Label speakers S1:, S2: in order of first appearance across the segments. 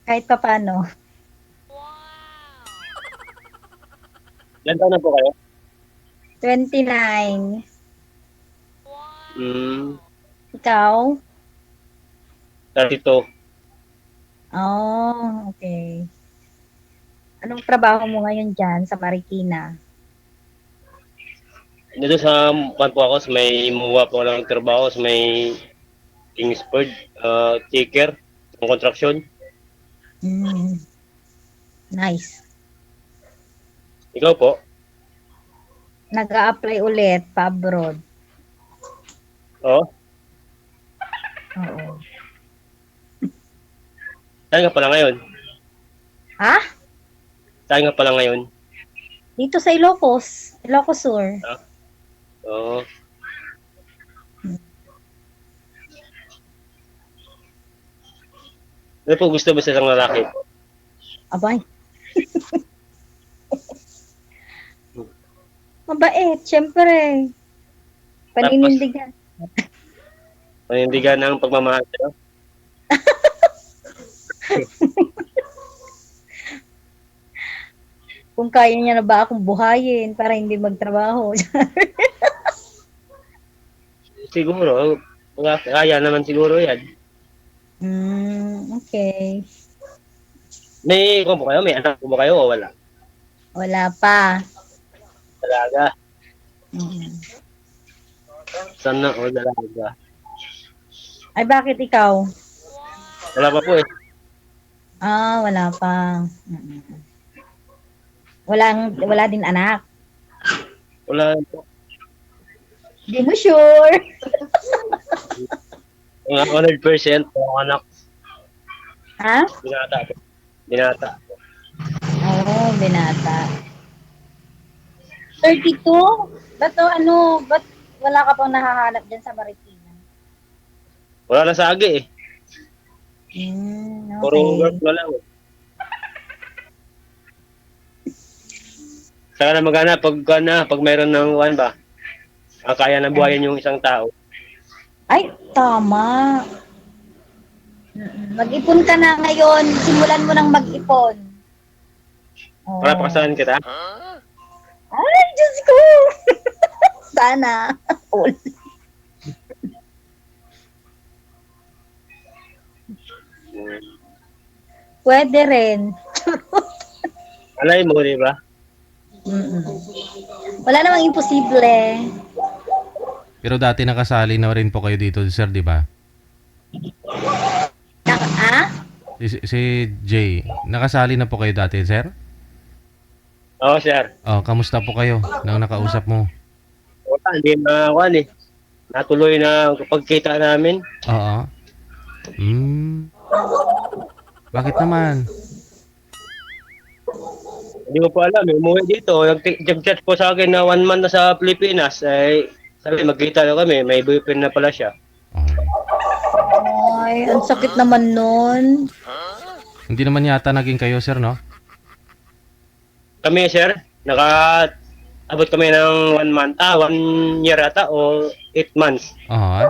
S1: kahit papaano.
S2: Ilan taon na po kayo?
S1: 29.
S2: Hmm,
S1: Ikaw?
S2: 32.
S1: Oh, okay. Anong trabaho mo ngayon diyan sa Marikina?
S2: Dito sa pan po ako, sa may MUA po ako ng trabaho, sa may Kingsford, checker, ng construction.
S1: Hmm, nice.
S2: Ikaw po?
S1: Nag-a-apply ulit pa-abroad.
S2: Oo.
S1: Oo.
S2: Saan ka pala ngayon?
S1: Ha?
S2: Saan ka pala ngayon?
S1: Dito sa Ilocos, Ilocos Sur.
S2: Ah, oo. Ano po gusto mo sa isang lalaki?
S1: Abay, mabait, syempre.
S2: Tapos,
S1: Paninindigan.
S2: panindigan ng pagmamahal sa'yo?
S1: Kung kaya niya na ba akong buhayin para hindi magtrabaho.
S2: Siguro, kaya naman siguro yan.
S1: Okay.
S2: May, kung po kayo, may anak po ba kayo o wala?
S1: Wala pa.
S2: Dalaga.
S1: Mm.
S2: Sana o dalaga.
S1: Ay, bakit ikaw?
S2: Wala pa po eh.
S1: Wala pa. Mm. Wala din anak.
S2: Wala po.
S1: Hindi mo sure.
S2: Mga 100% po ang anak.
S1: Ha?
S2: Binata po. Binata.
S1: Oo, binata. 32? Ba't wala ka pang nahahanap dyan sa Marikina?
S2: Wala na sa agi eh. Puro work
S1: Okay.
S2: na lang. Saka na magana pag mayroon ng one ba? Kaya na buhayin yung isang tao.
S1: Ay, tama. Mag-ipon ka na ngayon. Simulan mo ng mag-ipon.
S2: Para
S1: Oh.
S2: pakasalan kita.
S1: Ay, Diyos ko! Sana. All. Pwede rin.
S2: Alay mo, di ba?
S1: Mm-mm. Wala namang imposible.
S3: Pero dati nakasali na rin po kayo dito, sir, di ba?
S1: Ah?
S3: Si Jay, nakasali na po kayo dati, sir?
S2: Oo, sir.
S3: Oh, kamusta po kayo nang nakausap mo?
S2: Wala, hindi na one eh. Natuloy na pagkita namin.
S3: Oo. Hmm. Bakit naman?
S2: Hindi ko pa alam eh. Umuwi dito. Nag-chat po sa akin na 1 month na sa Pilipinas. Ay, sabi, magkita na kami. May boyfriend na pala siya.
S3: Okay.
S1: Ay, ang sakit naman nun.
S3: Hindi naman yata naging kayo, sir, no?
S2: Kami, sir, abot kami ng 1 month. 1 year ata o 8 months.
S3: Oo.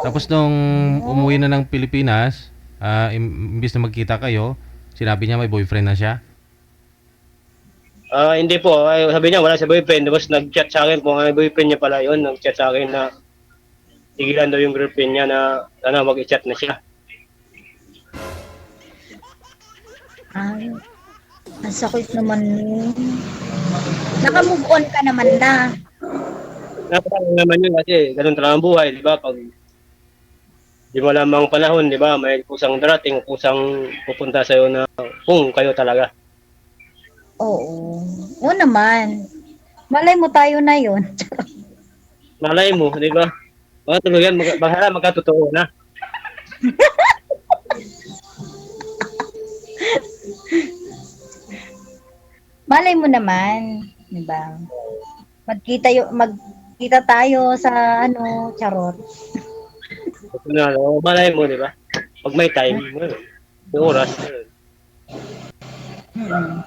S3: Tapos nung umuwi na ng Pilipinas, imbis na magkita kayo, sinabi niya may boyfriend na siya.
S2: Hindi po. Ay, sabi niya, wala sa boyfriend. Tapos nag-chat sa akin po. May boyfriend niya pala yun. Nag-chat sa akin na tigilan daw yung girlfriend niya na sana mag-chat na siya.
S1: Ay, ang sakit naman nun. Naka-move on ka naman na.
S2: Napakang naman yun kasi ganun talaga ang buhay, di ba? Pag di mo lamang panahon, di ba? May kusang darating, kusang pupunta sa'yo na kung kayo talaga.
S1: Oo. Oo naman. Malay mo tayo na yun.
S2: Malay mo, di ba? Mga tuluyan, bahala magkatotoo na.
S1: Malay mo naman. Diba? Magkita tayo sa charot.
S2: Malay mo, di ba? Pag may time, may oras.
S1: Hmm.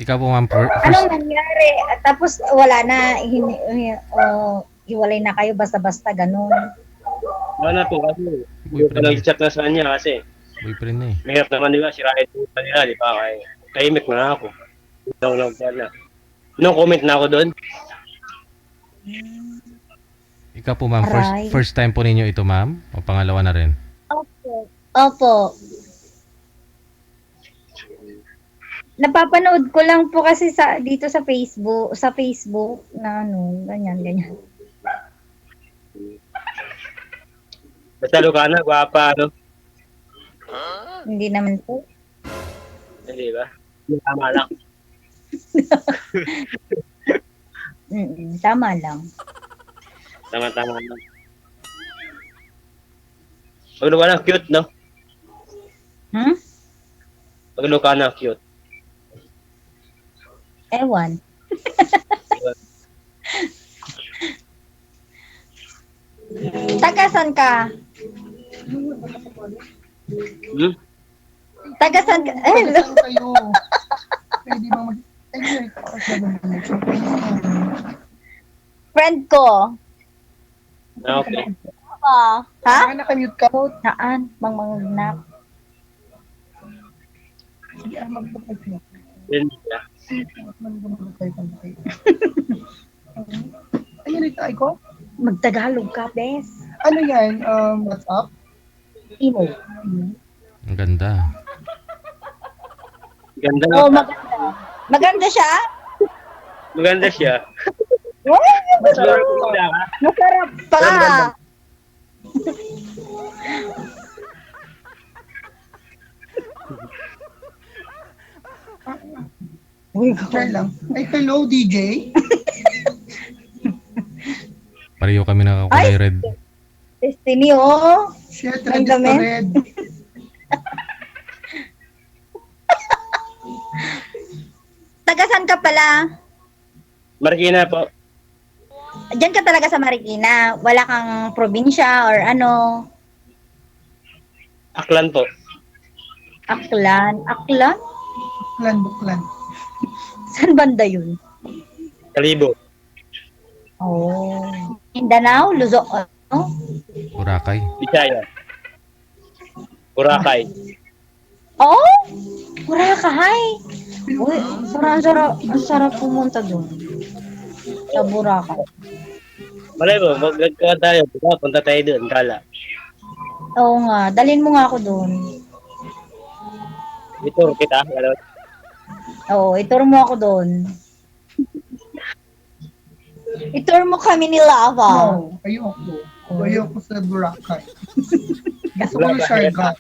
S3: Ikaw po, ma'am,
S1: Anong
S3: first...
S1: nangyari? At tapos wala na, hiwalay na kayo basta-basta ganun.
S2: Wala po kasi, hindi ko
S3: Boyfriend na.
S2: nag-chat na sa kanya kasi
S3: Boyfriend na eh.
S2: Mahirap naman, di ba? Sirain yung nila, di ba? Kaya tahimik na ako. Na. No comment na ako doon.
S3: Ikaw po ma'am,
S1: Aray.
S3: first time po ninyo ito ma'am? O pangalawa na rin?
S1: Opo. Opo. Napapanood ko lang po kasi dito sa Facebook na ano, ganyan.
S2: Basta Lucana, gwapa, ano?
S1: Hindi naman po.
S2: Hindi ba? Tama lang.
S1: Tama lang.
S2: Tama lang. Pag Lucana, cute, no?
S1: Hmm?
S2: Pag Lucana, cute.
S1: Ewan. Tagasan ka?
S2: Hmm?
S1: Tagasan ka? Eh,
S4: Saan kayo? Pwede bang mag... Ay,
S1: friend ko.
S2: Okay.
S1: Ha?
S4: Nakamute ka mo.
S1: Saan? Mangmangnap.
S4: Sige, mag-pag-pag.
S2: Yun, yeah.
S4: Ano rin tayo ko?
S1: Magtagalog ka, bes.
S4: Ano yan? WhatsApp?
S1: Imo.
S3: Ang ganda.
S2: Ganda
S1: Oh,
S2: na.
S1: maganda. Maganda siya?
S2: Maganda siya.
S1: Wow,
S2: Masarap ka.
S1: masarap pa.
S2: Maganda.
S1: Uy,
S4: Try lang. Ay, hello, DJ.
S3: Pareho kami nakakulay red.
S1: Destiny, oh.
S4: Shit,
S1: Ang
S4: red is
S1: dami.
S4: to red.
S1: Tagasan ka pala?
S2: Marikina po.
S1: Diyan ka talaga sa Marikina. Wala kang probinsya or ano.
S2: Aklan po.
S1: Aklan. Aklan?
S4: Buklan.
S1: Saan banda yun?
S2: Kalibo.
S1: Oh. Mindanao? Luzon? Ano?
S3: Boracay.
S2: Bisaya. Boracay.
S1: Oh? Boracay. Uy, sarap pumunta doon. Sa Boracay.
S2: Malay mo, magkakawa tayo. Diba? Punta tayo doon, kala.
S1: Oo nga, dalhin mo nga ako doon.
S2: Ituro kita. Gano'n.
S1: Oo, itur mo ako doon. Itur mo kami ni Lava.
S4: No, ayoko. Ayoko sa Boracay. Gusto ko ng Siargao.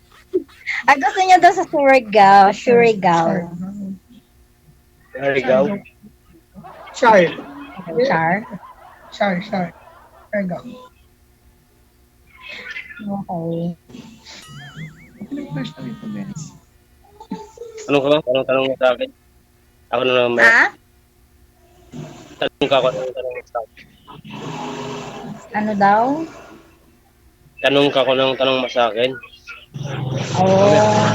S1: Ah, gusto niya daw sa Surigao.
S2: There we go.
S4: Char.
S1: Char?
S4: Siargao.
S1: Okay.
S4: Ano yung first time ito, Ben?
S2: Anong ka ba? Anong tanong mo sa akin? Ako na naman.
S1: Ha?
S2: Tanong ka ako. Anong tanong mo sa akin?
S1: Ano daw?
S2: Tanong ka ko ng tanong mo sa akin.
S1: Oh.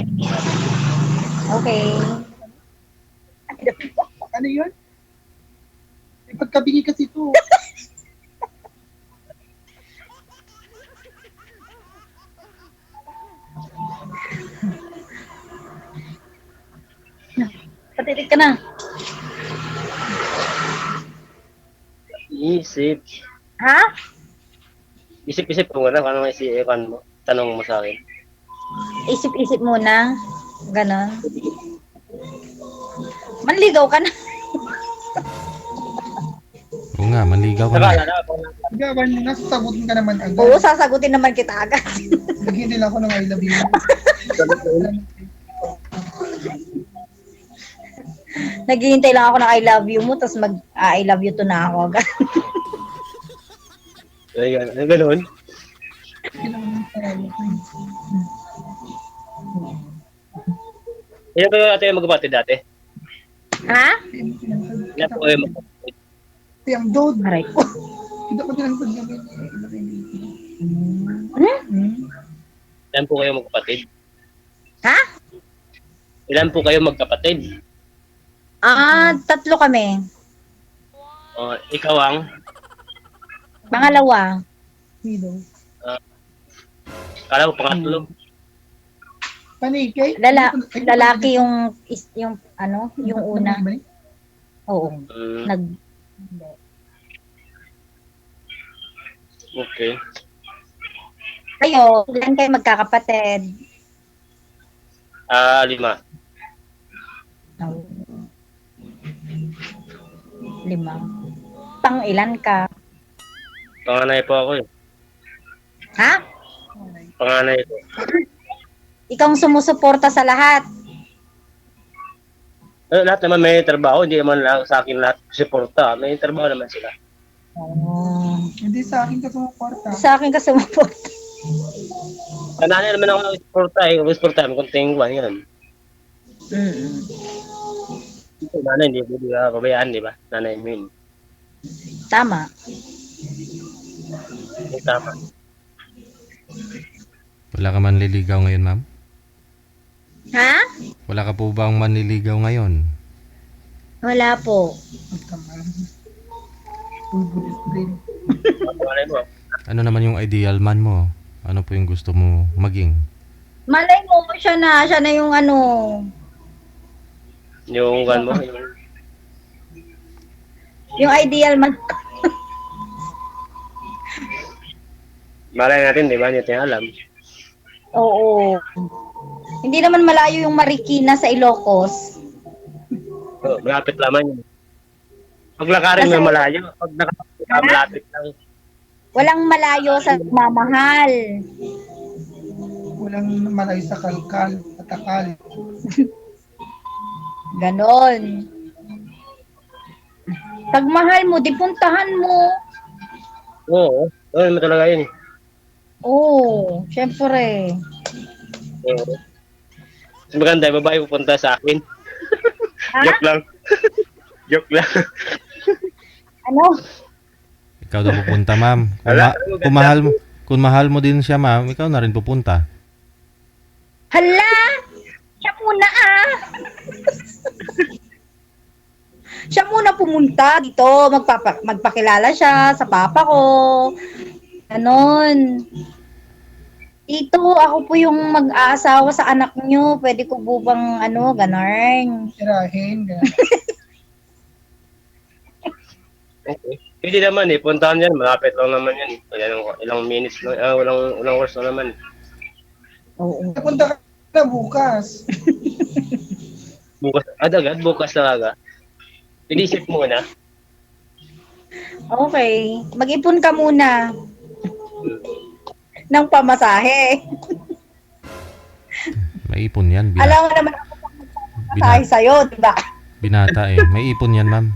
S1: Okay.
S4: Ano yun? May pagkabingi kasi ito.
S2: Patitig ka na. Isip.
S1: Ha?
S2: Isip-isip ko muna kung ano isipan mo. Tanong mo sa akin.
S1: Isip-isip muna. Ganon. Manligaw ka na.
S3: Oo nga, manligaw ka
S2: Nakala
S3: na.
S2: na ako.
S4: Gawan, nasasagutin ka naman agad.
S1: Oo, sasagutin naman kita agad.
S4: Lagyan nila ako ng I love you.
S1: Naghihintay lang ako ng I love you mo, tapos I love you to na ako agad.
S2: Ayun, ano ganun? Ilan kayo natin yung magkapatid dati?
S1: Ha?
S2: Ilan po kayo magkapatid?
S4: Yung dude.
S1: Aray ko.
S4: Hindi ko din pagkabingi.
S2: Ilan po kayo magkapatid?
S1: Ha?
S2: Ilan po kayo magkapatid?
S1: Ah, 3 kami.
S2: Ikaw ang?
S1: Pangalawa.
S4: Middle.
S2: Kala ko pangatlo.
S4: Paniki?
S1: Lalaki yung yung una. Oo. Nag hindi.
S2: Okay.
S1: Kayo, ilan kayo magkakapatid?
S2: 5.
S1: Oh. 5. Pang ilan ka?
S2: Panganay po ako eh.
S1: Ha?
S2: Panganay po.
S1: Ikaw ang sumusuporta sa lahat.
S2: Lahat naman may trabaho, hindi naman lang sa akin lahat suporta. May trabaho naman sila.
S1: Oh.
S4: Hindi sa akin ka sumuporta.
S1: Sa akin ka sumuporta.
S2: Nanay naman ako ng suporta eh. Kung suporta, may kunting buwan yun.
S1: Mm.
S2: Nanay, hindi mo pabayaan, di ba? Nanay mo yun.
S1: Tama.
S2: Tama.
S3: Wala ka manliligaw ngayon, ma'am?
S1: Ha?
S3: Wala ka po bang manliligaw ngayon?
S1: Wala po.
S4: Bulbulis din.
S2: Panganay mo.
S3: Ano naman yung ideal man mo? Ano po yung gusto mo maging?
S1: Malay mo, siya na yung
S2: Yung one mo.
S1: yung ideal man.
S2: Malay natin, di ba? Hindi natin alam.
S1: Oo. Hindi naman malayo yung Marikina sa Ilocos.
S2: Malapit lamang yun. Paglakarin mo malayo. Pag malapit lang.
S1: Walang malayo sa mamahal.
S4: Walang malayo sa kalkal at akal.
S1: Ganon. Pag mahal mo, di puntahan mo.
S2: Oo. Oo naman talaga yun.
S1: Oo, syempre.
S2: Oo. Mas maganda, yung babae pupunta sa akin.
S1: Ha?
S2: Joke lang. Joke lang.
S1: Ano?
S3: Ikaw daw pupunta, ma'am. Kung mahal mo din siya, ma'am, ikaw na rin pupunta.
S1: Hala! Siya muna Siya muna pumunta dito. Magpakilala siya sa papa ko. Ganon. Dito, ako po yung mag-aasawa sa anak nyo. Pwede ko po bang ganon?
S4: Tirahin.
S2: Okay. Hindi naman eh. Puntahan yan. Malapit lang naman yan. Ilang minutes lang. Ilang hours lang naman.
S1: Oo.
S4: Napunta ka na bukas.
S2: Bukas. Agad. Bukas talaga. Inisip muna.
S1: Okay. Mag-ipon ka muna. Ng pamasahe.
S3: May ipon yan.
S1: Alam mo naman ako pang magpapamasahe sa'yo, diba?
S3: Binata eh. May ipon yan, ma'am.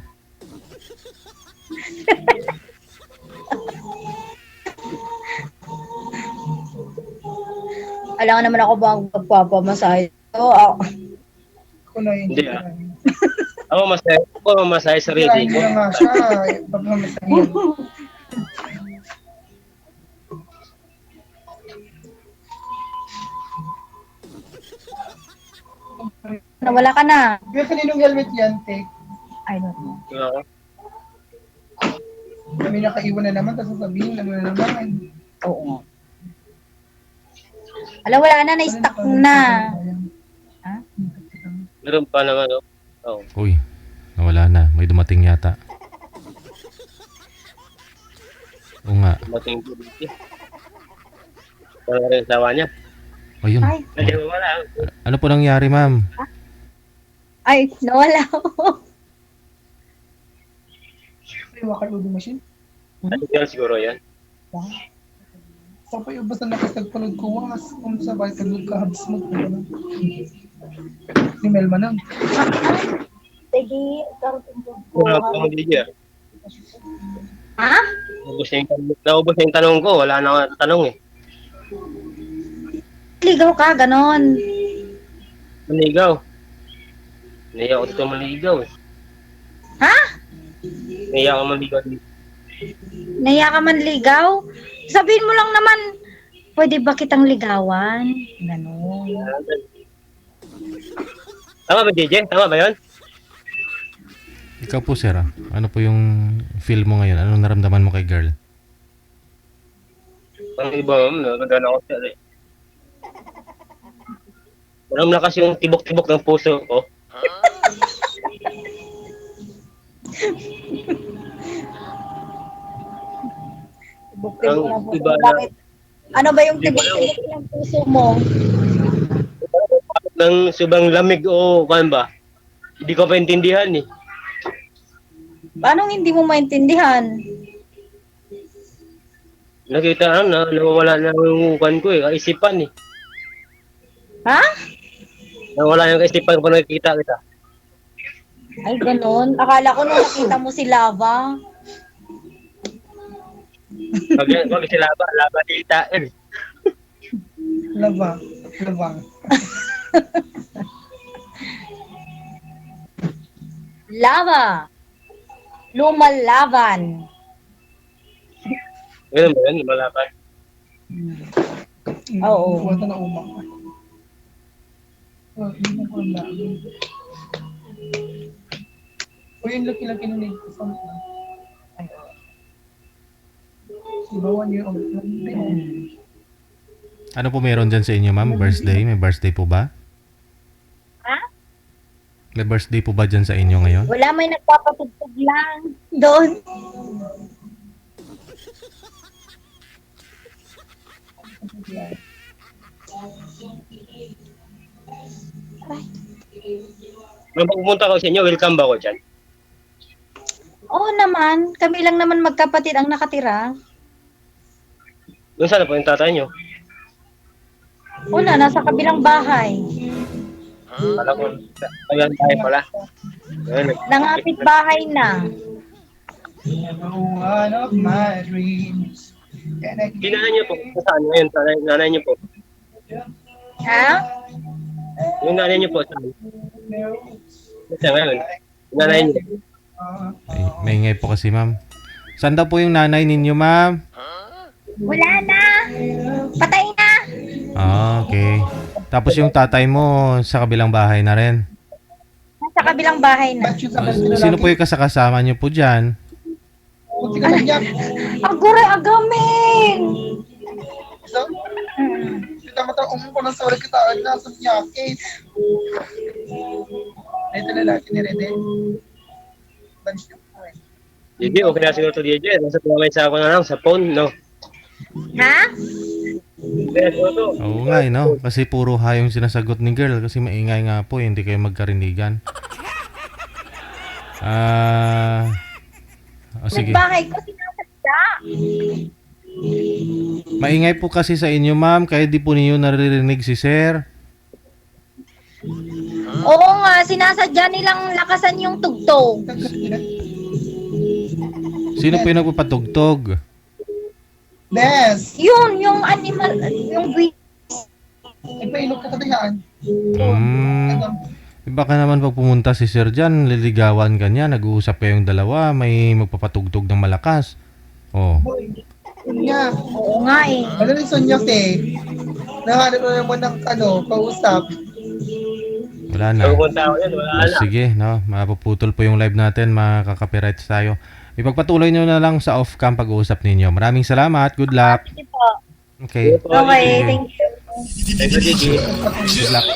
S1: Alam mo naman ako bang magpapamasahe sa'yo.
S4: Ako na yun.
S2: Hindi ah. Ako mamasaya sarili
S4: Tirahin
S2: ko.
S4: mo na nga siya. Pagmamasahin.
S1: Nawala ka na.
S4: Kaya kaninong helmet yan, Tek?
S1: I don't know.
S2: Oo.
S4: Kami nakaiwan na naman, tapos sasabihin, ano na naman.
S1: Oo. Alam, wala na. Na-stuck na. Ha?
S2: Meron pa naman. Oh.
S3: Uy, nawala na. May dumating yata. Oo nga.
S2: Mating ko dito. Wala rin sawa niya.
S3: Ayun.
S1: Ay.
S2: Kasi wala.
S3: Ano po nangyari, ma'am?
S1: Ay, nawala ako.
S4: Ay, wakal ulo machine.
S2: Ano siguro yan?
S4: Tapos yung basta nakasagpanood ko, was, kung sabay kagod ka, habis mo. Ni Melma na.
S1: Sige,
S2: Wala pa akong DJ.
S1: ha?
S2: Naubos na yung tanong ko. Wala na akong tanong eh.
S1: Ligaw ka, ganon.
S2: Manigaw. Naiya ako dito maligaw eh.
S1: Ha?
S2: Naiya ako maligaw dito.
S1: Naiya ka man ligaw? Sabihin mo lang naman, pwede ba kitang ligawan? Ganon.
S2: Tama ba DJ? Tama ba yun?
S3: Ikaw po, sir. Ano po yung feel mo ngayon? Anong naramdaman mo kay girl?
S2: Pang iba, nagandaan ako siya eh. Walang lakas yung tibok-tibok ng puso ko.
S1: Tibok-tibok
S2: Ang
S1: ng puso.
S2: iba na-
S1: Bakit? Ano ba yung
S2: Di ba
S1: tibok-tibok ng puso mo?
S2: Ng subang lamig o kan ba? Hindi ko paintindihan eh.
S1: Paano hindi mo maintindihan?
S2: Nakita na nawawala na yung kan ko eh, kaisipan eh.
S1: Ha?
S2: Nawala yung kaisipan pag nakikita kita.
S1: Ay, ganun. Akala ko nung nakita mo si Lava.
S2: Pag sila laba dita eh.
S4: Laba. Laba.
S1: Lava. Lumalaban.
S2: Ganun ba yan? Malaban.
S1: Oo.
S4: Wala na umang. Oh, yun ang wala. O yung laki-laki na nagkasama. Diba 1 year old lang din?
S3: Ano po meron dyan sa inyo, ma'am? Birthday? May birthday po ba?
S1: Ha?
S3: May birthday po ba dyan sa inyo ngayon?
S1: Wala, may nagpapatugtog lang. Doon.
S2: Nung pumunta ko sa inyo, welcome ba ako dyan?
S1: Oo naman. Kami lang naman magkapatid ang nakatira.
S2: Doon sana po yung tatay nyo.
S1: Una, nasa kabilang bahay.
S2: Pala ko. Ayan tayo pala. Ayan,
S1: Nangapit bahay na.
S4: One of my dreams. And I
S2: Sinanay niyo po. Saan ngayon? Nanay niyo po.
S1: Ha?
S2: Yung nanay niyo po. Saan? Saan ngayon? Yung nanay niyo.
S3: Ay, maingay po kasi, ma'am. Saan daw po yung nanay ninyo, ma'am?
S1: Wala na. Patay na.
S3: Ah, okay. Tapos yung tatay mo sa kabilang bahay na rin.
S1: Nasa kabilang bahay na.
S4: Ba't yun sa
S3: Ah,
S4: kanila
S3: sino
S4: lagi?
S3: po yung kasakasama niyo po dyan?
S4: Kunti ka lang yan.
S1: Agure agamin.
S4: So, kita mata ko na sorry kita na sa jacket. Ito lalaki ni Rene. Bansi ko eh.
S2: Hindi, okay na siguro to DJ. Nasa pumamay sa ako na lang sa phone, no?
S1: Ha?
S2: Kaya siguro to.
S3: Oo nga, eh, no? Kasi puro ha yung sinasagot ni girl kasi maingay nga po, hindi kayo magkarinigan. Sige.
S1: Bahay ko sinasadya.
S3: Maingay po kasi sa inyo, ma'am, kaya di po ninyo naririnig si sir.
S1: Oo nga, sinasadya nilang lakasan yung tugtog.
S3: Sino po yung nagpapatugtog?
S4: Des!
S1: Yun, yung animal, yung
S4: Ipailog ka katayaan.
S3: Baka naman pag pumunta si sir dyan, liligawan ka niya, nag-uusap kayong dalawa, may magpapatugtog ng malakas. Oh.
S4: Sonya.
S1: Oo nga eh.
S4: Ano ni Sonya eh? Nahanap na naman ng kausap.
S3: Wala na.
S2: Pupunta ako yan, wala
S3: Oh,
S2: na.
S3: sige, no, mapuputol po yung live natin, makaka-copyright tayo. Ipagpatuloy nyo na lang sa off-cam pag-uusap ninyo. Maraming salamat, good luck.
S1: Sige po.
S3: Okay.
S1: Okay, thank you.
S2: Thank you, DJ.
S3: Good luck.